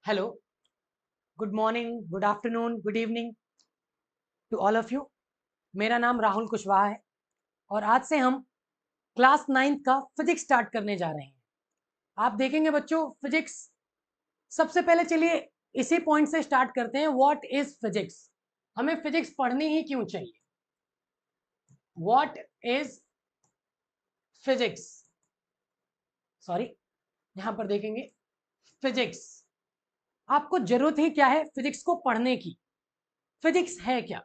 Hello, good morning, good afternoon, good evening to all of you. मेरा नाम राहुल कुशवाहा है और आज से हम क्लास 9th का फिजिक्स स्टार्ट करने जा रहे हैं। आप देखेंगे बच्चों, फिजिक्स सबसे पहले चलिए इसी पॉइंट से स्टार्ट करते हैं। What is physics? हमें फिजिक्स पढ़नी ही क्यों चाहिए? What is physics? सॉरी, यहां पर देखेंगे फिजिक्स। आपको जरूरत ही क्या है फिजिक्स को पढ़ने की? फिजिक्स है क्या?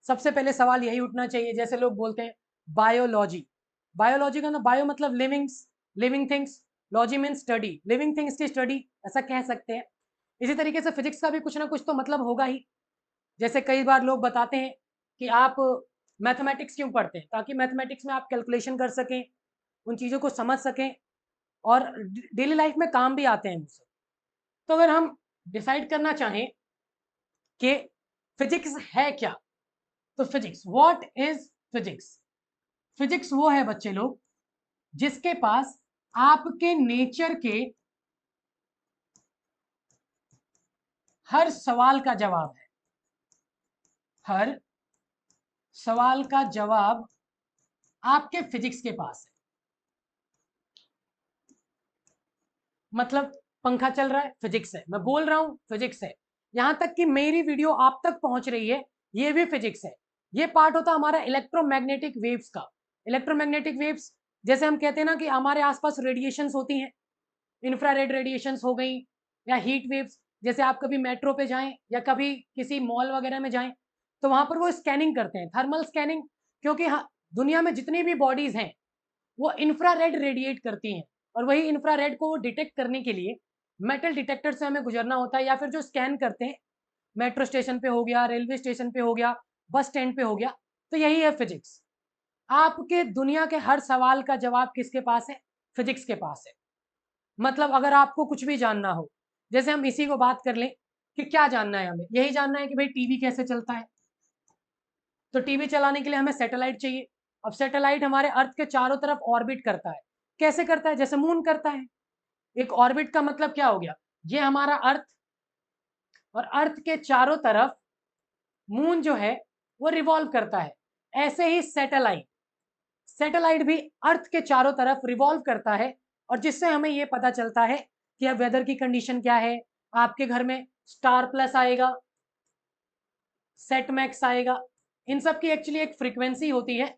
सबसे पहले सवाल यही उठना चाहिए। जैसे लोग बोलते हैं बायोलॉजी, बायोलॉजी का ना, बायो मतलब livings, living things, logy mean study, living things की स्टडी, ऐसा कह सकते हैं। इसी तरीके से फिजिक्स का भी कुछ ना कुछ तो मतलब होगा ही। जैसे कई बार लोग बताते हैं कि आप मैथमेटिक्स क्यों पढ़ते हैं? ताकि मैथमेटिक्स में आप कैलकुलेशन कर सकें, उन चीज़ों को समझ सकें और डेली लाइफ में काम भी आते हैं मुझसे। तो अगर हम डिसाइड करना चाहें कि फिजिक्स है क्या, तो physics, what is physics? Physics वो है बच्चे लोग जिसके पास आपके नेचर के हर सवाल का जवाब है। हर सवाल का जवाब आपके फिजिक्स के पास है। मतलब पंखा चल रहा है, फिजिक्स है। मैं बोल रहा हूं, फिजिक्स है। यहां तक कि मेरी वीडियो आप तक पहुंच रही है, ये भी फिजिक्स है। ये पार्ट होता है हमारा इलेक्ट्रोमैग्नेटिक वेव्स का। इलेक्ट्रोमैग्नेटिक वेव्स, जैसे हम कहते हैं ना कि हमारे आसपास रेडिएशंस होती हैं, इंफ्रारेड रेडिएशंस हो गई या हीट वेव्स। जैसे आप कभी मेट्रो पे जाएं या कभी किसी मॉल वगैरह में जाएं, तो वहां पर वो स्कैनिंग करते हैं, थर्मल स्कैनिंग। क्योंकि हाँ, दुनिया में जितनी भी बॉडीज हैं वो इंफ्रारेड रेडिएट करती हैं, और वही इंफ्रारेड को वो डिटेक्ट करने के लिए मेटल डिटेक्टर से हमें गुजरना होता है, या फिर जो स्कैन करते हैं मेट्रो स्टेशन पे हो गया, रेलवे स्टेशन पे हो गया, बस स्टैंड पे हो गया। तो यही है फिजिक्स। आपके दुनिया के हर सवाल का जवाब किसके पास है? फिजिक्स के पास है। मतलब अगर आपको कुछ भी जानना हो, जैसे हम इसी को बात कर लें कि क्या जानना है, हमें यही जानना है कि भाई टीवी कैसे चलता है। तो टीवी चलाने के लिए हमें सैटेलाइट चाहिए। अब सैटेलाइट हमारे अर्थ के चारों तरफ ऑर्बिट करता है। कैसे करता है? जैसे मून करता है। एक ऑर्बिट का मतलब क्या हो गया? ये हमारा अर्थ, और अर्थ के चारों तरफ मून जो है वो रिवॉल्व करता है। ऐसे ही सैटेलाइट, सैटेलाइट भी अर्थ के चारों तरफ रिवॉल्व करता है, और जिससे हमें यह पता चलता है कि अब वेदर की कंडीशन क्या है। आपके घर में स्टार प्लस आएगा, सेट मैक्स आएगा। इन सब की एक्चुअली एक फ्रीक्वेंसी होती है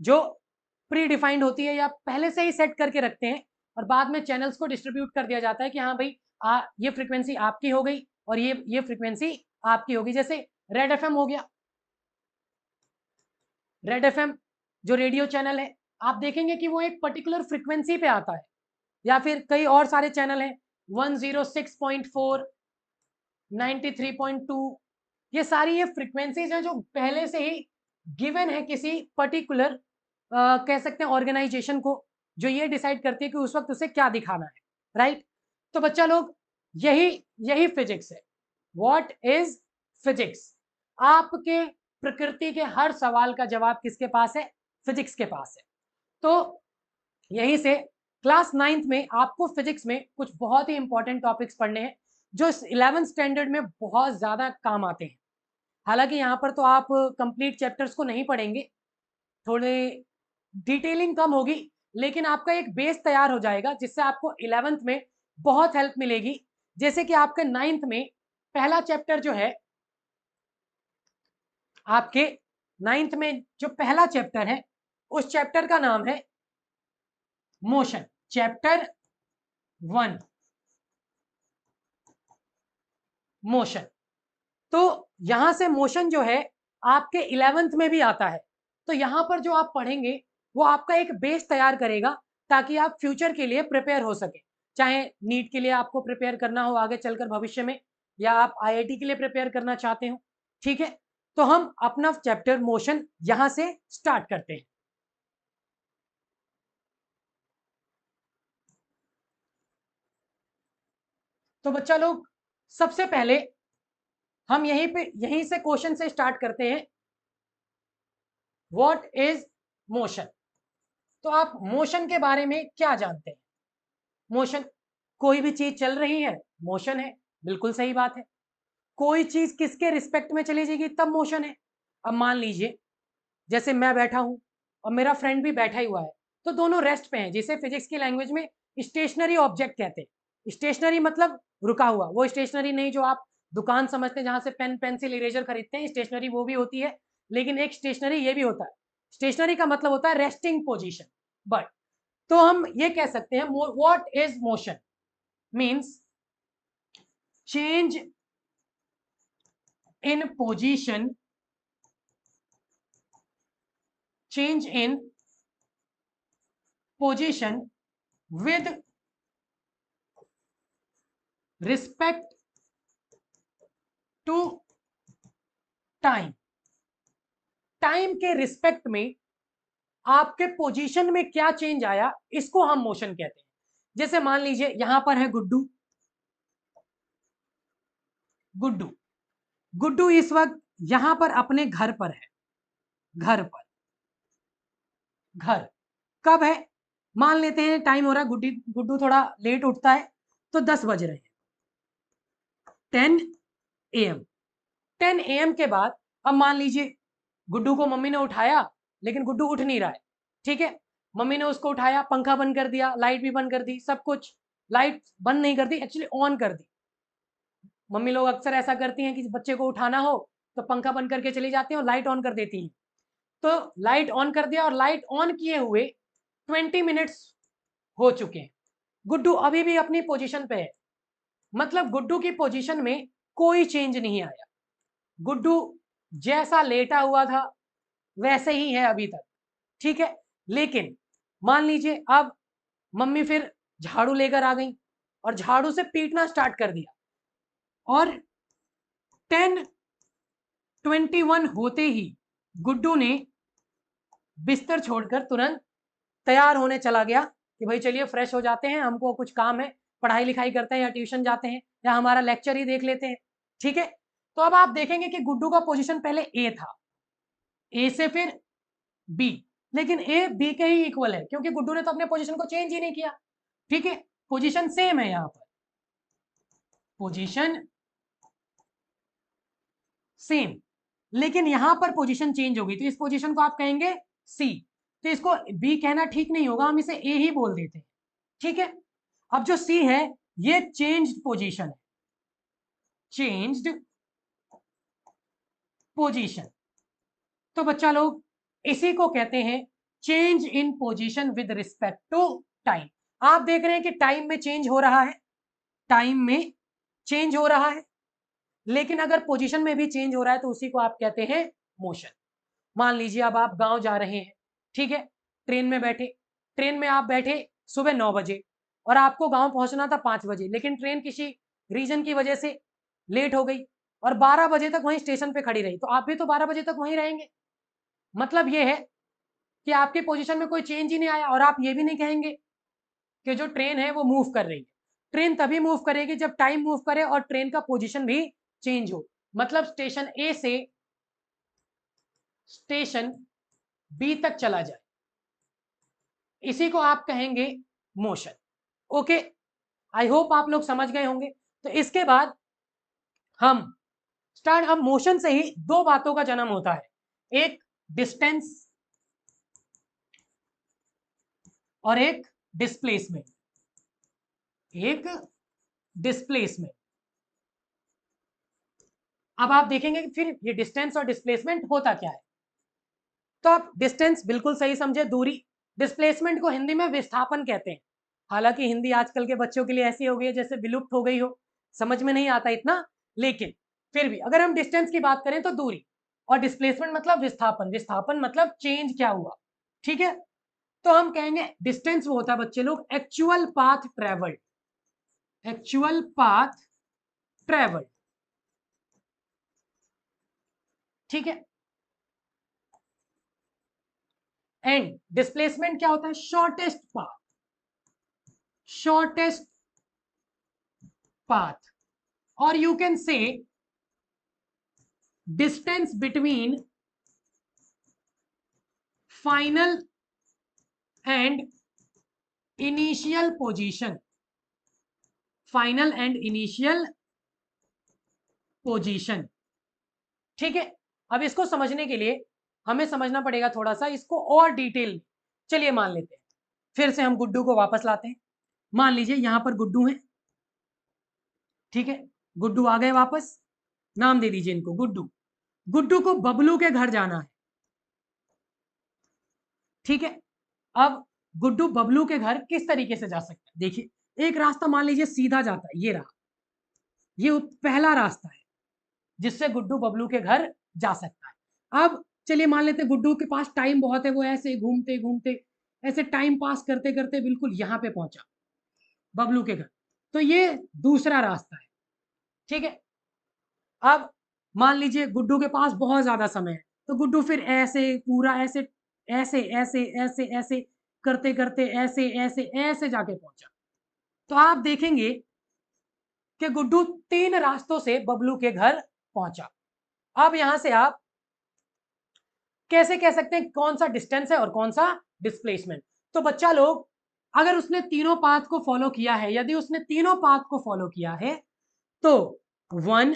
जो प्री डिफाइंड होती है, या पहले से ही सेट करके रखते हैं, और बाद में चैनल्स को डिस्ट्रीब्यूट कर दिया जाता है कि हाँ भाई, ये फ्रीक्वेंसी आपकी हो गई और ये फ्रीक्वेंसी आपकी होगी। जैसे रेड एफएम हो गया। रेड एफएम जो रेडियो चैनल है, आप देखेंगे कि वो एक पर्टिकुलर फ्रीक्वेंसी पे आता है। या फिर कई और सारे चैनल हैं, 106.4, 93.2। ये सारी ये फ्रीक्वेंसीज हैं जो पहले से ही गिवन है किसी पर्टिकुलर, कह सकते हैं ऑर्गेनाइजेशन को, जो ये डिसाइड करती है कि उस वक्त उसे क्या दिखाना है। राइट? तो बच्चा लोग, यही यही फिजिक्स है। What is physics? आपके प्रकृति के हर सवाल का जवाब किसके पास है? फिजिक्स के पास है। तो यहीं से क्लास 9th में आपको फिजिक्स में कुछ बहुत ही इंपॉर्टेंट टॉपिक्स पढ़ने हैं जो 11th स्टैंडर्ड में बहुत ज्यादा काम आते हैं। हालांकि यहाँ पर तो आप कंप्लीट चैप्टर्स को नहीं पढ़ेंगे, थोड़े डिटेलिंग कम होगी, लेकिन आपका एक बेस तैयार हो जाएगा जिससे आपको 11th में बहुत हेल्प मिलेगी। जैसे कि आपके 9th में पहला चैप्टर जो है, आपके 9th में जो पहला चैप्टर है, उस चैप्टर का नाम है मोशन। Chapter 1, motion. तो यहां से मोशन जो है आपके 11th में भी आता है। तो यहां पर जो आप पढ़ेंगे वो आपका एक बेस तैयार करेगा, ताकि आप फ्यूचर के लिए प्रिपेयर हो सके। चाहे नीट के लिए आपको प्रिपेयर करना हो आगे चलकर भविष्य में, या आप आईआईटी के लिए प्रिपेयर करना चाहते हो। ठीक है? तो हम अपना चैप्टर मोशन यहां से स्टार्ट करते हैं। तो बच्चा लोग, सबसे पहले हम यहीं से क्वेश्चन से स्टार्ट करते हैं। What is motion? तो आप मोशन के बारे में क्या जानते हैं? मोशन, कोई भी चीज चल रही है मोशन है, बिल्कुल सही बात है। कोई चीज किसके रिस्पेक्ट में चली जाएगी तब मोशन है। अब मान लीजिए जैसे मैं बैठा हूं और मेरा फ्रेंड भी बैठा ही हुआ है, तो दोनों रेस्ट पे हैं, जिसे फिजिक्स की लैंग्वेज में स्टेशनरी ऑब्जेक्ट कहते हैं। स्टेशनरी मतलब रुका हुआ, वो स्टेशनरी नहीं जो आप दुकान समझते हैं जहां से पेन पेंसिल इरेजर खरीदते हैं, स्टेशनरी वो भी होती है, लेकिन एक स्टेशनरी ये भी होता है। स्टेशनरी का मतलब होता है रेस्टिंग पोजीशन। बट तो हम ये कह सकते हैं what is motion means change in position, change in position with respect to time। Time के रिस्पेक्ट में आपके पोजीशन में क्या चेंज आया, इसको हम मोशन कहते हैं। जैसे मान लीजिए यहां पर है गुड्डू, गुड्डू गुड्डू इस वक्त यहां पर अपने घर पर है, घर पर, घर कब है, मान लेते हैं टाइम हो रहा है, गुड्डू थोड़ा लेट उठता है तो 10 बज रहे हैं, 10 AM। 10 AM के बाद अब मान लीजिए गुड्डू को मम्मी ने उठाया, लेकिन गुड्डू उठ नहीं रहा है, ठीक है। मम्मी ने उसको उठाया, पंखा बंद कर दिया, लाइट भी बंद कर दी, सब कुछ, लाइट बंद नहीं कर दी, एक्चुअली ऑन कर दी। मम्मी लोग अक्सर ऐसा करती हैं कि बच्चे को उठाना हो तो पंखा बंद करके चली जाती हैं और लाइट ऑन कर देती हैं। तो लाइट ऑन कर दिया और लाइट ऑन किए हुए 20 मिनट्स हो चुके हैं, गुड्डू अभी भी अपनी पोजीशन पे है, मतलब गुड्डू की पोजीशन में कोई चेंज नहीं आया। गुड्डू जैसा लेटा हुआ था वैसे ही है अभी तक, ठीक है। लेकिन मान लीजिए अब मम्मी फिर झाड़ू लेकर आ गई और झाड़ू से पीटना स्टार्ट कर दिया, और 10:21 होते ही गुड्डू ने बिस्तर छोड़कर तुरंत तैयार होने चला गया कि भाई चलिए फ्रेश हो जाते हैं, हमको कुछ काम है, पढ़ाई लिखाई करते हैं या ट्यूशन जाते हैं या हमारा लेक्चर ही देख लेते हैं, ठीक है। तो अब आप देखेंगे कि गुड्डू का पोजीशन पहले ए था, ए से फिर बी, लेकिन ए बी के ही इक्वल है क्योंकि गुड्डू ने तो अपने पोजीशन को चेंज ही नहीं किया, ठीक है। पोजीशन सेम है, यहां पर पोजीशन सेम, लेकिन यहां पर पोजीशन चेंज हो गई, तो इस पोजीशन को आप कहेंगे सी, तो इसको बी कहना ठीक नहीं होगा, हम इसे ए ही बोल देते हैं, ठीक है। अब जो सी है ये चेंज्ड पोजीशन है, चेंज्ड पोजीशन। तो बच्चा लोग इसी को कहते हैं change in position with respect to time. आप देख रहे हैं कि टाइम में चेंज हो रहा है, टाइम में चेंज हो रहा है, लेकिन अगर पोजीशन में भी चेंज हो रहा है तो उसी को आप कहते हैं मोशन। मान लीजिए अब आप गांव जा रहे हैं, ठीक है, ट्रेन में बैठे, ट्रेन में आप बैठे सुबह 9 बजे और आपको गांव पहुंचना था 5 बजे, लेकिन ट्रेन किसी रीजन की वजह से लेट हो गई और 12 बजे तक वहीं स्टेशन पे खड़ी रही, तो आप भी तो 12 बजे तक वहीं रहेंगे। मतलब ये है कि आपकी पोजीशन में कोई चेंज ही नहीं आया, और आप ये भी नहीं कहेंगे कि जो ट्रेन है वो मूव कर रही है। ट्रेन तभी मूव करेगी जब टाइम मूव करे और ट्रेन का पोजीशन भी चेंज हो, मतलब स्टेशन ए से स्टेशन बी तक चला जाए, इसी को आप कहेंगे मोशन। ओके, आई होप आप लोग समझ गए होंगे। तो इसके बाद हम स्टार्ट, अब मोशन से ही दो बातों का जन्म होता है, एक डिस्टेंस और एक डिस्प्लेसमेंट, एक डिस्प्लेसमेंट। अब आप देखेंगे कि फिर ये डिस्टेंस और डिस्प्लेसमेंट होता क्या है। तो आप डिस्टेंस बिल्कुल सही समझे, दूरी। डिस्प्लेसमेंट को हिंदी में विस्थापन कहते हैं, हालांकि हिंदी आजकल के बच्चों के लिए ऐसी हो गई है जैसे विलुप्त हो गई हो, समझ में नहीं आता इतना, लेकिन फिर भी अगर हम डिस्टेंस की बात करें तो दूरी, और डिस्प्लेसमेंट मतलब विस्थापन, विस्थापन मतलब चेंज क्या हुआ, ठीक है। तो हम कहेंगे डिस्टेंस वो होता है बच्चे लोग actual path travelled, actual path travelled, ठीक है। एंड डिस्प्लेसमेंट क्या होता है, शॉर्टेस्ट पाथ, शॉर्टेस्ट पाथ, और you can say distance between final and initial position, final and initial position. ठीक है, अब इसको समझने के लिए हमें समझना पड़ेगा थोड़ा सा इसको और डिटेल। चलिए मान लेते हैं, फिर से हम गुड्डू को वापस लाते हैं। मान लीजिए यहां पर गुड्डू है, ठीक है, गुड्डू आ गए वापस, नाम दे दीजिए इनको गुड्डू। गुड्डू को बबलू के घर जाना है, ठीक है। अब गुड्डू बबलू के घर किस तरीके से जा सकता है? देखिए एक रास्ता मान लीजिए सीधा जाता है, ये रहा, ये पहला रास्ता है जिससे गुड्डू बबलू के घर जा सकता है। अब चलिए मान लेते हैं गुड्डू के पास टाइम बहुत है, वो ऐसे घूमते घूमते ऐसे टाइम पास करते करते बिल्कुल यहां पे पहुंचा बबलू के घर, तो ये दूसरा रास्ता है, ठीक है। अब मान लीजिए गुड्डू के पास बहुत ज्यादा समय है, तो गुड्डू फिर ऐसे पूरा ऐसे ऐसे ऐसे ऐसे ऐसे करते करते ऐसे ऐसे ऐसे जाके पहुंचा। तो आप देखेंगे कि गुड्डू 3 रास्तों से बबलू के घर पहुंचा। अब यहां से आप कैसे कह सकते हैं कौन सा डिस्टेंस है और कौन सा डिस्प्लेसमेंट? तो बच्चा लोग, अगर उसने तीनों पाथ को फॉलो किया है, यदि उसने तीनों पाथ को फॉलो किया है तो 1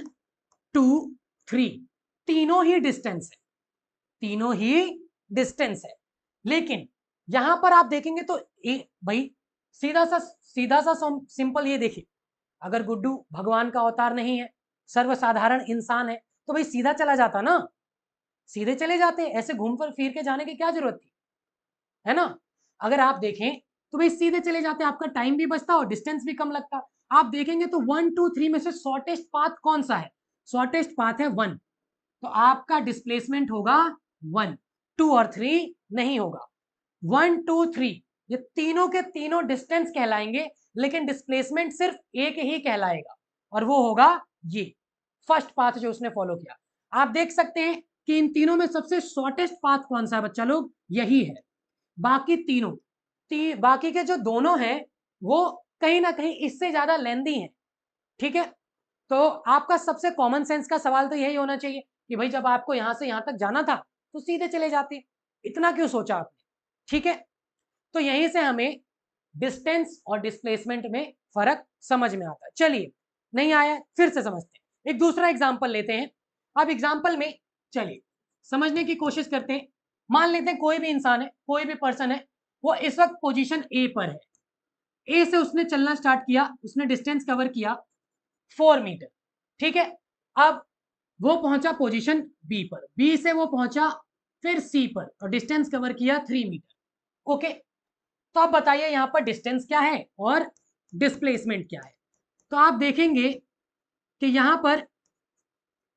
2 3 तीनों ही डिस्टेंस है, तीनों ही डिस्टेंस है। लेकिन यहां पर आप देखेंगे तो भाई सीधा सा सिंपल, ये देखिए, अगर गुड्डू भगवान का अवतार नहीं है, सर्वसाधारण इंसान है, तो भाई सीधा चला जाता ना, सीधे चले जाते, ऐसे घूम फिर के जाने की क्या जरूरत थी, है ना। अगर आप देखें तो भाई सीधे चले जाते, आपका टाइम भी बचता और डिस्टेंस भी कम लगता। आप देखेंगे तो 1 2 3 में से शॉर्टेस्ट पाथ कौन सा है? शॉर्टेस्ट पाथ है 1, तो आपका डिस्प्लेसमेंट होगा 1, 2 और 3 नहीं होगा। 1 2 3 ये तीनों के तीनों डिस्टेंस कहलाएंगे, लेकिन डिस्प्लेसमेंट सिर्फ एक ही कहलाएगा, और वो होगा ये फर्स्ट पाथ जो उसने फॉलो किया। आप देख सकते हैं कि इन तीनों में सबसे शॉर्टेस्ट पाथ कौन सा है बच्चा लोग? यही है। बाकी तीनों बाकी के जो दोनों हैं वो कहीं ना कहीं इससे ज्यादा लेंदी हैं, ठीक है। तो आपका सबसे कॉमन सेंस का सवाल तो यही होना चाहिए कि भाई जब आपको यहां से यहां तक जाना था तो सीधे चले जाते, इतना क्यों सोचा आपने? ठीक है, तो यहीं से हमें डिस्टेंस और डिस्प्लेसमेंट में फर्क समझ में आता है। चलिए, नहीं आया फिर से समझते हैं, एक दूसरा एग्जाम्पल लेते हैं। अब एग्जाम्पल में चलिए समझने की कोशिश करते हैं। मान लेते हैं कोई भी इंसान है, कोई भी पर्सन है, वो इस वक्त पोजीशन ए पर है, ए से उसने चलना स्टार्ट किया, उसने डिस्टेंस कवर किया 4 मीटर, ठीक है। अब वो पहुंचा पोजीशन बी पर, बी से वो पहुंचा फिर सी पर और डिस्टेंस कवर किया 3 मीटर, ओके। तो आप बताइए यहां पर डिस्टेंस क्या है और डिस्प्लेसमेंट क्या है? तो आप देखेंगे कि यहां पर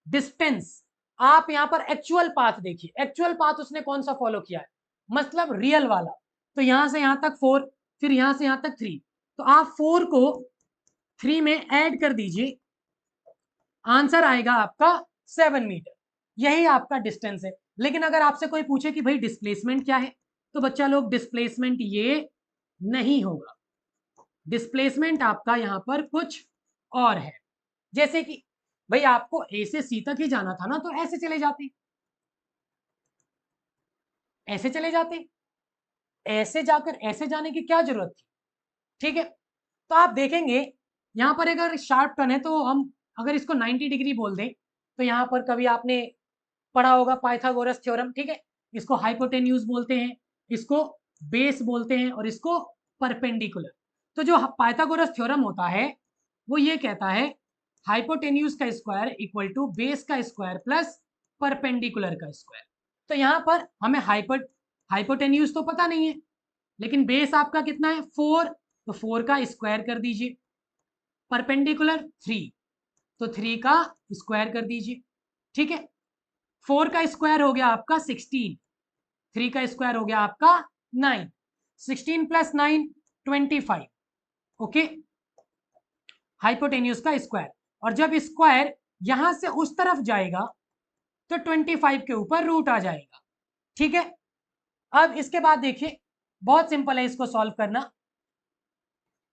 डिस्टेंस, आप यहां पर एक्चुअल पाथ देखिए, एक्चुअल पाथ उसने कौन सा फॉलो किया है, मतलब रियल वाला। तो यहां से यहां तक 4, फिर यहां से यहां तक 3, तो आप 4 को 3 में ऐड कर दीजिए, आंसर आएगा आपका 7 मीटर, यही आपका डिस्टेंस है। लेकिन अगर आपसे कोई पूछे कि भाई डिस्प्लेसमेंट क्या है, तो बच्चा लोग डिस्प्लेसमेंट ये नहीं होगा, डिस्प्लेसमेंट आपका यहां पर कुछ और है। जैसे कि भाई आपको ए से सी तक ही जाना था ना, तो ऐसे चले जाते, ऐसे चले जाते, ऐसे जाकर ऐसे जाने की क्या जरूरत थी? ठीक है, तो आप देखेंगे यहां पर अगर शार्प टर्न है तो हम अगर इसको 90 डिग्री बोल दें, तो यहां पर कभी आपने पढ़ा होगा पाइथागोरस थ्योरम, ठीक है। इसको हाइपोटेन्यूज बोलते हैं, इसको बेस बोलते हैं और इसको परपेंडिकुलर। तो जो पाइथागोरस थ्योरम होता है वो ये कहता है हाइपोटेन्यूज का स्क्वायर इक्वल टू बेस का स्क्वायर प्लस परपेंडिकुलर का स्क्वायर। तो यहां पर हमें हाइपोटेन्यूज तो पता नहीं है, लेकिन बेस आपका कितना है 4, तो 4 का स्क्वायर कर दीजिए, परपेंडिकुलर 3, तो 3 का स्क्वायर कर दीजिए, ठीक है। 4 का स्क्वायर हो गया आपका 16, 3 का स्क्वायर हो गया आपका 9, 16 प्लस 9 25, ओके, हाइपोटेन्यूज का स्क्वायर। और जब स्क्वायर यहां से उस तरफ जाएगा तो 25 के ऊपर रूट आ जाएगा, ठीक है। अब इसके बाद देखिए बहुत सिंपल है इसको सॉल्व करना।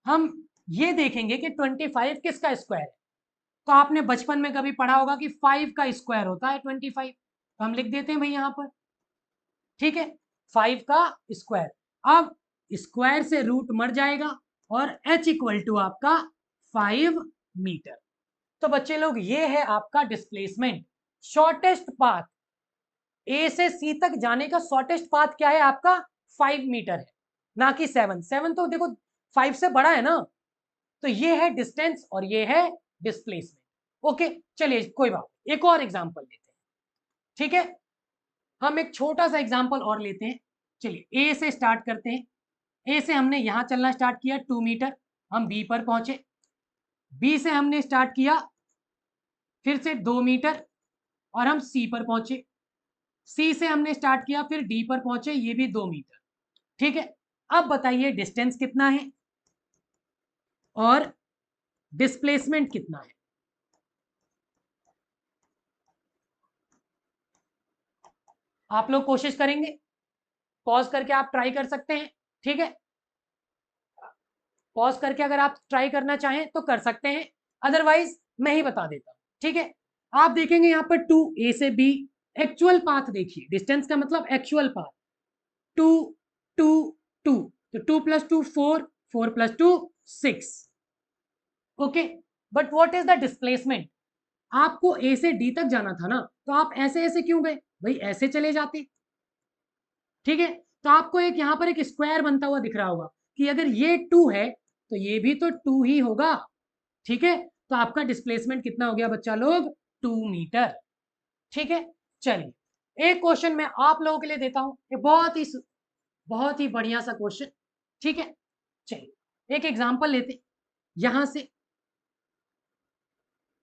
हम ये देखेंगे कि 25 किसका स्क्वायर है, तो आपने बचपन में कभी पढ़ा होगा कि 5 का स्क्वायर होता है 25, तो हम लिख देते हैं भाई यहां पर, ठीक है, 5 का स्क्वायर। अब स्क्वायर से रूट मर जाएगा और h इक्वल टू आपका 5 मीटर। तो बच्चे लोग ये है आपका डिस्प्लेसमेंट, शॉर्टेस्ट पाथ ए से सी तक जाने का शॉर्टेस्ट पाथ क्या है आपका 5 मीटर है, ना कि 7 तो देखो 5 से बड़ा है ना। तो ये है डिस्टेंस और ये है डिस्प्लेसमेंट। ओके चलिए कोई बात, एक और एग्जांपल लेते हैं। ठीक है, हम एक छोटा सा एग्जांपल और लेते हैं। चलिए ए से स्टार्ट करते हैं। ए से हमने यहां चलना स्टार्ट किया 2 मीटर, हम बी पर पहुंचे। बी से हमने स्टार्ट किया फिर से 2 मीटर और हम सी पर पहुंचे। सी से हमने स्टार्ट किया फिर डी पर पहुंचे, ये भी 2 मीटर। ठीक है, अब बताइए डिस्टेंस कितना है और डिस्प्लेसमेंट कितना है। आप लोग कोशिश करेंगे, पॉज करके आप ट्राई कर सकते हैं। ठीक है, पॉज करके अगर आप ट्राई करना चाहें तो कर सकते हैं, अदरवाइज मैं ही बता देता हूं। ठीक है, आप देखेंगे यहां पर 2 ए से बी, एक्चुअल पाथ देखिए, डिस्टेंस का मतलब एक्चुअल पाथ 2 2 2, तो 2 + 2 4, 4 + 2 6। Okay, but what is the displacement. आपको ए से डी तक जाना था ना, तो आप ऐसे ऐसे क्यों गए भाई, ऐसे चले जाते। ठीक है, तो आपको एक यहां पर एक स्क्वायर बनता हुआ दिख रहा होगा कि अगर ये 2 है तो ये भी तो 2 ही होगा। ठीक है, तो आपका डिस्प्लेसमेंट कितना हो गया बच्चा लोग, 2 मीटर। ठीक है, चलिए एक क्वेश्चन मैं आप लोगों के लिए देता हूं, ये बहुत ही बढ़िया सा क्वेश्चन। ठीक है, चलिए एक एग्जांपल लेते, यहां से,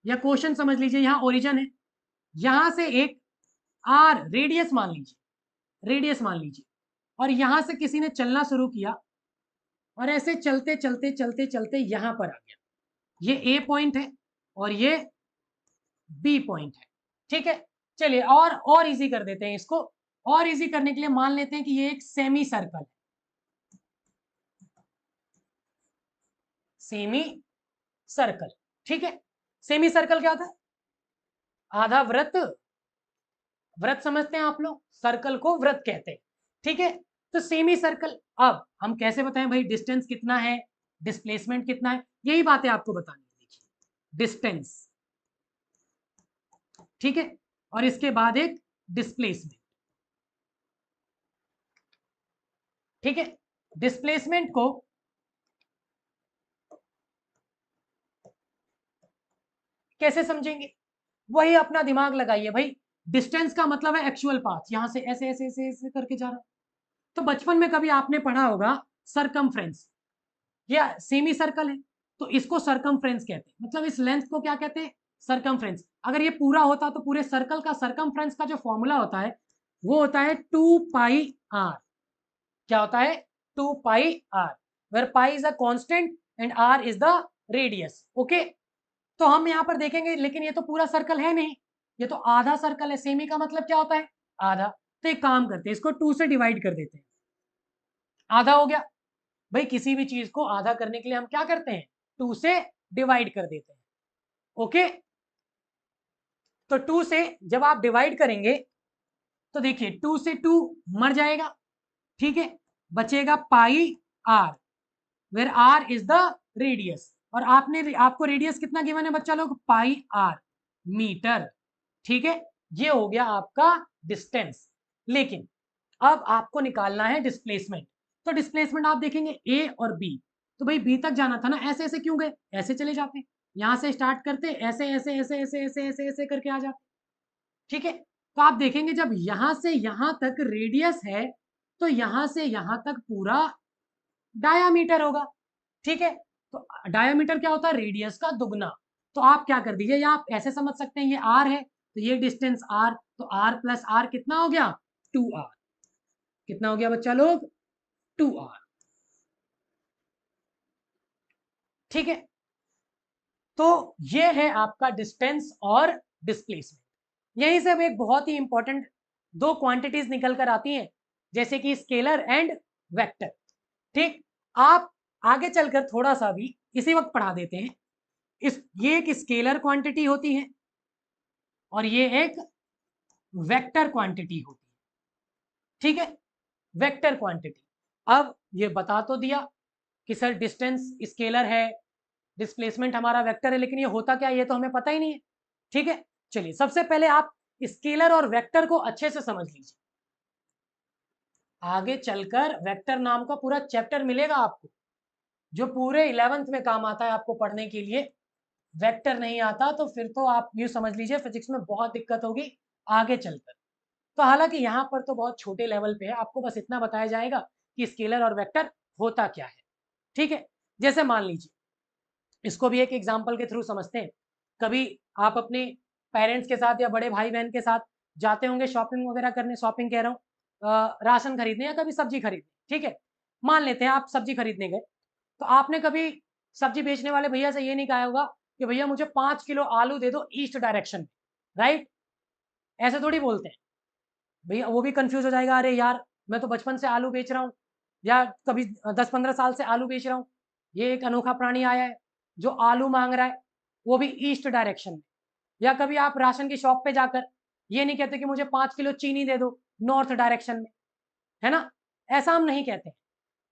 या क्वेश्चन समझ लीजिए, यहां ओरिजिन है, यहां से एक आर रेडियस मान लीजिए, रेडियस मान लीजिए, और यहां से किसी ने चलना शुरू किया और ऐसे चलते चलते चलते चलते यहां पर आ गया। ये ए पॉइंट है और ये बी पॉइंट है। ठीक है, चलिए और इजी कर देते हैं इसको। और इजी करने के लिए मान लेते हैं कि ये एक सेमी सर्कल है। सेमी सर्कल, ठीक है, सेमी सर्कल क्या होता है, आधा वृत्त। वृत्त समझते हैं आप लोग, सर्कल को वृत्त कहते हैं। ठीक है, तो सेमी सर्कल, अब हम कैसे बताएं भाई डिस्टेंस कितना है, डिस्प्लेसमेंट कितना है, यही बातें आपको बतानी है। देखिए डिस्टेंस, ठीक है, और इसके बाद एक डिस्प्लेसमेंट। ठीक है, डिस्प्लेसमेंट को कैसे समझेंगे, वही अपना दिमाग लगाइए भाई। डिस्टेंस का मतलब है एक्चुअल पाथ, यहां से ऐसे ऐसे ऐसे ऐसे करके जा रहा है। तो बचपन में कभी आपने पढ़ा होगा सरकमफ्रेंस, या सेमी सर्कल है तो इसको सरकमफ्रेंस कहते हैं, मतलब इस लेंथ को क्या कहते हैं, सरकमफ्रेंस। अगर ये पूरा होता तो पूरे सर्कल का सरकमफ्रेंस का जो फॉर्मूला होता है वो होता है 2πr। क्या होता है, 2πr, where pi is a constant and r is the radius. Okay, तो हम यहां पर देखेंगे, लेकिन ये तो पूरा सर्कल है नहीं, ये तो आधा सर्कल है। सेमी का मतलब क्या होता है, आधा। तो एक काम करते हैं, इसको 2 से डिवाइड कर देते हैं, आधा हो गया। भाई किसी भी चीज को आधा करने के लिए हम क्या करते हैं, 2 से डिवाइड कर देते हैं। ओके, तो 2 से जब आप डिवाइड करेंगे तो देखिए 2 से 2 मर जाएगा। ठीक है, बचेगा pi r, where r is the radius, और आपको रेडियस कितना गिवन है बच्चा लोग, पाई आर मीटर। ठीक है, ये हो गया आपका डिस्टेंस। लेकिन अब आपको निकालना है डिस्प्लेसमेंट। तो डिस्प्लेसमेंट आप देखेंगे ए और बी, तो भाई बी तक जाना था ना, ऐसे ऐसे क्यों गए, ऐसे चले जाते, यहां से स्टार्ट करते ऐसे ऐसे ऐसे ऐसे ऐसे ऐसे ऐसे करके आ जाते। ठीक है, तो आप देखेंगे जब यहां से यहां तक रेडियस है तो यहां से यहां तक पूरा डायामीटर होगा। ठीक है, तो डायामीटर क्या होता है, रेडियस का दुगना। तो आप क्या कर दीजिए, या आप ऐसे समझ सकते हैं ये आर है तो ये डिस्टेंस आर, तो आर प्लस आर कितना हो गया, 2r। कितना हो गया बच्चा लोग, 2r। ठीक है, तो ये है आपका डिस्टेंस और डिस्प्लेसमेंट। यहीं से अब एक बहुत ही इंपॉर्टेंट दो क्वांटिटीज निकल कर आती हैं, जैसे कि स्केलर एंड वेक्टर। ठीक, आप आगे चलकर थोड़ा सा भी इसी वक्त पढ़ा देते हैं। ये एक स्केलर क्वांटिटी होती है और ये एक वेक्टर क्वांटिटी होती है। ठीक है, वेक्टर क्वांटिटी, अब ये बता तो दिया कि सर डिस्टेंस स्केलर है, डिस्प्लेसमेंट हमारा वेक्टर है, लेकिन ये होता क्या है ये तो हमें पता ही नहीं है। ठीक है, चलिए सबसे पहले आप स्केलर और वेक्टर को अच्छे से समझ लीजिए। आगे चलकर वेक्टर नाम का पूरा चैप्टर मिलेगा आपको, जो पूरे 11th में काम आता है आपको पढ़ने के लिए। वेक्टर नहीं आता तो फिर तो आप ये समझ लीजिए फिजिक्स में बहुत दिक्कत होगी आगे चलकर। तो हालांकि यहाँ पर तो बहुत छोटे लेवल पे है, आपको बस इतना बताया जाएगा कि स्केलर और वेक्टर होता क्या है। ठीक है, जैसे मान लीजिए इसको भी एक एग्जाम्पल के थ्रू समझते हैं। कभी आप अपने पेरेंट्स के साथ या बड़े भाई बहन के साथ जाते होंगे शॉपिंग वगैरह करने, शॉपिंग कह रहा हूँ राशन खरीदने या कभी सब्जी खरीदने। ठीक है, मान लेते हैं आप सब्जी खरीदने गए, तो आपने कभी सब्जी बेचने वाले भैया से ये नहीं कहा होगा कि भैया मुझे 5 किलो आलू दे दो ईस्ट डायरेक्शन में, राइट? ऐसे थोड़ी बोलते हैं भैया, वो भी कंफ्यूज हो जाएगा, अरे यार मैं तो बचपन से आलू बेच रहा हूँ या कभी 10-15 साल से आलू बेच रहा हूँ, ये एक अनोखा प्राणी आया है जो आलू मांग रहा है, वो भी ईस्ट डायरेक्शन में। या कभी आप राशन की शॉप पे जाकर ये नहीं कहते कि मुझे 5 किलो चीनी दे दो नॉर्थ डायरेक्शन में, है ना? ऐसा हम नहीं कहते।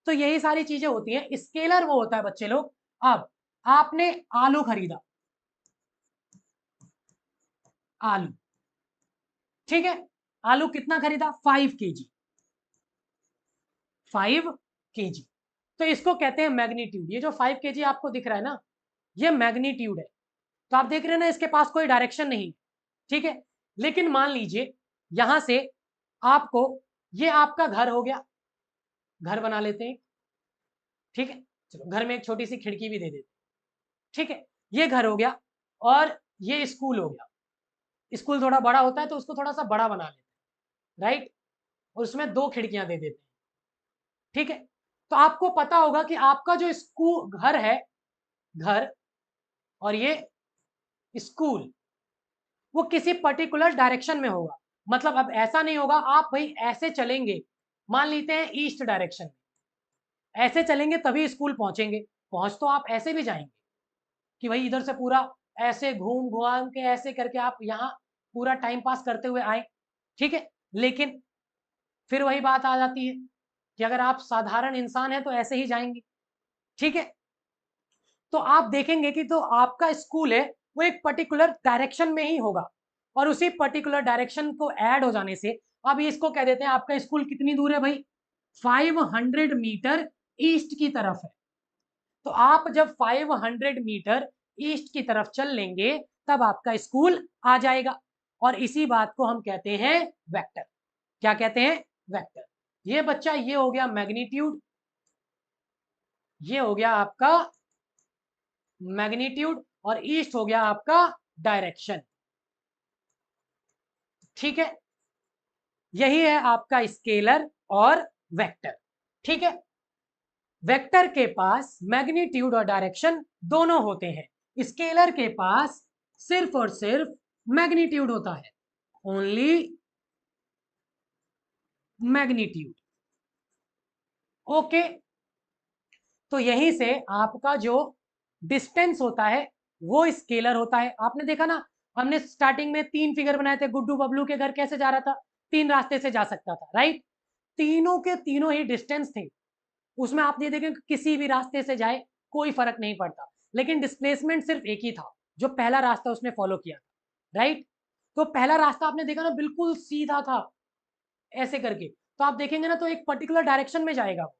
तो यही सारी चीजें होती हैं। स्केलर वो होता है बच्चे लोग, अब आपने आलू खरीदा, आलू, ठीक है, आलू कितना खरीदा? 5 kg, 5 kg। तो इसको कहते हैं मैग्नीट्यूड। ये जो 5 kg आपको दिख रहा है ना, ये मैग्नीट्यूड है। तो आप देख रहे हैं ना, इसके पास कोई डायरेक्शन नहीं, ठीक है। लेकिन मान लीजिए यहां से आपको, ये आपका घर हो गया, घर बना लेते हैं, ठीक है। चलो घर में एक छोटी सी खिड़की भी दे देते हैं, ठीक है। ये घर हो गया और ये स्कूल हो गया। स्कूल थोड़ा बड़ा होता है तो उसको थोड़ा सा बड़ा बना लेते हैं, राइट? और उसमें 2 खिड़कियां दे देते हैं, ठीक है। तो आपको पता होगा कि आपका जो स्कूल घर है, घर और ये स्कूल, वो किसी पर्टिकुलर डायरेक्शन में होगा। मतलब अब ऐसा नहीं होगा आप भाई ऐसे चलेंगे, मान लेते हैं ईस्ट डायरेक्शन, ऐसे चलेंगे तभी स्कूल पहुंचेंगे। पहुंच तो आप ऐसे भी जाएंगे कि भाई इधर से पूरा ऐसे घूम घुमाम के ऐसे करके आप यहाँ पूरा टाइम पास करते हुए आए, ठीक है। लेकिन फिर वही बात आ जाती है कि अगर आप साधारण इंसान हैं तो ऐसे ही जाएंगे, ठीक है। तो आप देखेंगे कि जो आपका स्कूल है वो एक पर्टिकुलर डायरेक्शन में ही होगा, और उसी पर्टिकुलर डायरेक्शन को ऐड हो जाने से अब इसको कह देते हैं आपका स्कूल कितनी दूर है भाई? 500 मीटर ईस्ट की तरफ है। तो आप जब 500 मीटर ईस्ट की तरफ चल लेंगे तब आपका स्कूल आ जाएगा, और इसी बात को हम कहते हैं वेक्टर। क्या कहते हैं? वेक्टर। ये बच्चा, ये हो गया मैग्नीट्यूड, ये हो गया आपका मैग्नीट्यूड, और ईस्ट हो गया आपका डायरेक्शन, ठीक है। यही है आपका स्केलर और वेक्टर, ठीक है। वेक्टर के पास मैग्नीट्यूड और डायरेक्शन दोनों होते हैं, स्केलर के पास सिर्फ और सिर्फ मैग्नीट्यूड होता है, ओनली मैग्नीट्यूड, ओके। तो यहीं से आपका जो डिस्टेंस होता है वो स्केलर होता है। आपने देखा ना, हमने स्टार्टिंग में 3 फिगर बनाए थे, गुड्डू बबलू के घर कैसे जा रहा था? 3 रास्ते से जा सकता था, राइट? तीनों के तीनों ही डिस्टेंस थे, उसमें आप ये देखें किसी भी रास्ते से जाए कोई फर्क नहीं पड़ता, लेकिन डिस्प्लेसमेंट सिर्फ एक ही था, जो पहला रास्ता उसने फॉलो किया था, राइट? तो पहला रास्ता आपने देखा ना बिल्कुल सीधा था ऐसे करके, तो आप देखेंगे ना तो एक पर्टिकुलर डायरेक्शन में जाएगा।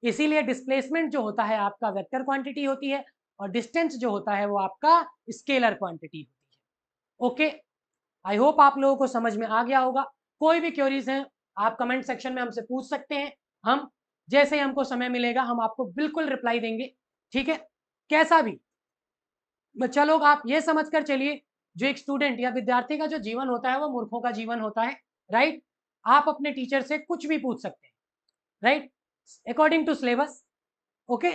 इसीलिए डिस्प्लेसमेंट जो होता है आपका वेक्टर क्वांटिटी होती है, और डिस्टेंस जो होता है वो आपका स्केलर क्वांटिटी होती है, ओके। आई होप आप लोगों को समझ में आ गया होगा। कोई भी क्वेरीज हैं आप कमेंट सेक्शन में हमसे पूछ सकते हैं, हम जैसे ही हमको समय मिलेगा हम आपको बिल्कुल रिप्लाई देंगे, ठीक है। कैसा भी बच्चा लोग आप ये समझ कर चलिए, जो एक स्टूडेंट या विद्यार्थी का जो जीवन होता है वो मूर्खों का जीवन होता है, राइट? आप अपने टीचर से कुछ भी पूछ सकते हैं, right, according to syllabus, okay.